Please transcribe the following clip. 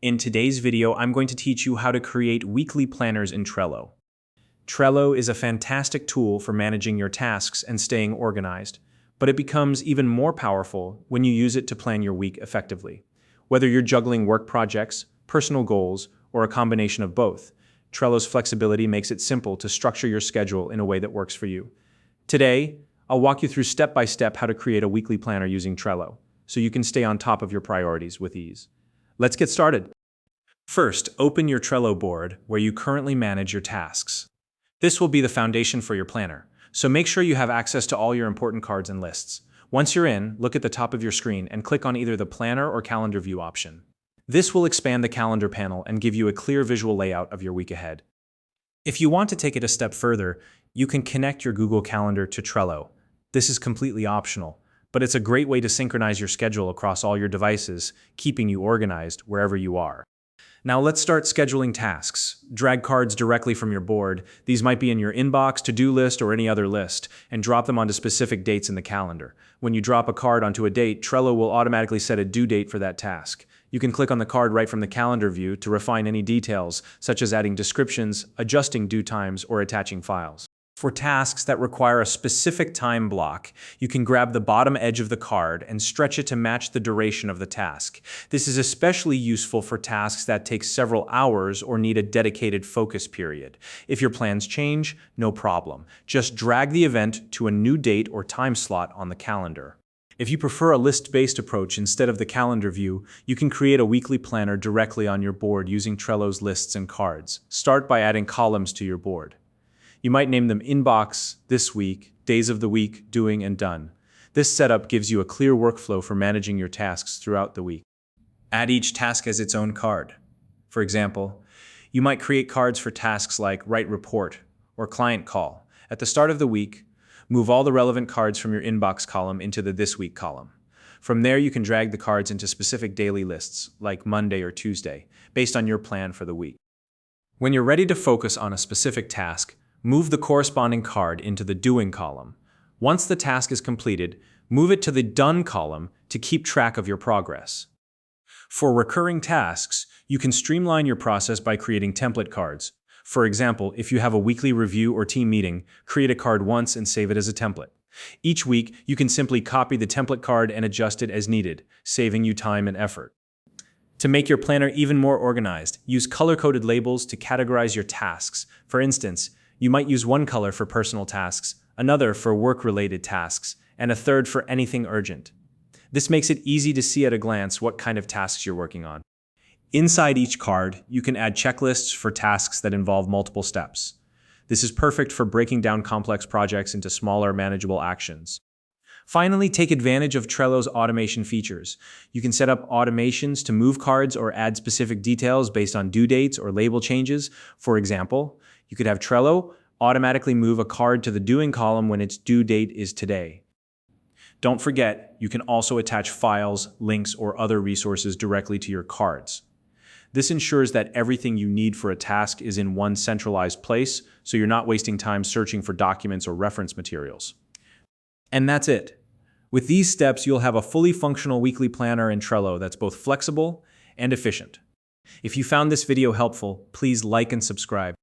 In today's video, I'm going to teach you how to create weekly planners in Trello. Trello is a fantastic tool for managing your tasks and staying organized, but it becomes even more powerful when you use it to plan your week effectively. Whether you're juggling work projects, personal goals, or a combination of both, Trello's flexibility makes it simple to structure your schedule in a way that works for you. Today, I'll walk you through step-by-step how to create a weekly planner using Trello, so you can stay on top of your priorities with ease. Let's get started. First, open your Trello board where you currently manage your tasks. This will be the foundation for your planner, so make sure you have access to all your important cards and lists. Once you're in, look at the top of your screen and click on either the Planner or Calendar View option. This will expand the calendar panel and give you a clear visual layout of your week ahead. If you want to take it a step further, you can connect your Google Calendar to Trello. This is completely optional, but it's a great way to synchronize your schedule across all your devices, keeping you organized wherever you are. Now let's start scheduling tasks. Drag cards directly from your board. These might be in your inbox, to-do list, or any other list, and drop them onto specific dates in the calendar. When you drop a card onto a date, Trello will automatically set a due date for that task. You can click on the card right from the calendar view to refine any details, such as adding descriptions, adjusting due times, or attaching files. For tasks that require a specific time block, you can grab the bottom edge of the card and stretch it to match the duration of the task. This is especially useful for tasks that take several hours or need a dedicated focus period. If your plans change, no problem. Just drag the event to a new date or time slot on the calendar. If you prefer a list-based approach instead of the calendar view, you can create a weekly planner directly on your board using Trello's lists and cards. Start by adding columns to your board. You might name them Inbox, This Week, Days of the Week, Doing, and Done. This setup gives you a clear workflow for managing your tasks throughout the week. Add each task as its own card. For example, you might create cards for tasks like Write Report or Client Call. At the start of the week, move all the relevant cards from your Inbox column into the This Week column. From there, you can drag the cards into specific daily lists, like Monday or Tuesday, based on your plan for the week. When you're ready to focus on a specific task, move the corresponding card into the Doing column. Once the task is completed, move it to the Done column to keep track of your progress. For recurring tasks, you can streamline your process by creating template cards. For example, if you have a weekly review or team meeting, create a card once and save it as a template. Each week, you can simply copy the template card and adjust it as needed, saving you time and effort. To make your planner even more organized, use color-coded labels to categorize your tasks. For instance, you might use one color for personal tasks, another for work-related tasks, and a third for anything urgent. This makes it easy to see at a glance what kind of tasks you're working on. Inside each card, you can add checklists for tasks that involve multiple steps. This is perfect for breaking down complex projects into smaller, manageable actions. Finally, take advantage of Trello's automation features. You can set up automations to move cards or add specific details based on due dates or label changes. For example, you could have Trello automatically move a card to the Doing column when its due date is today. Don't forget, you can also attach files, links, or other resources directly to your cards. This ensures that everything you need for a task is in one centralized place, so you're not wasting time searching for documents or reference materials. And that's it. With these steps, you'll have a fully functional weekly planner in Trello that's both flexible and efficient. If you found this video helpful, please like and subscribe.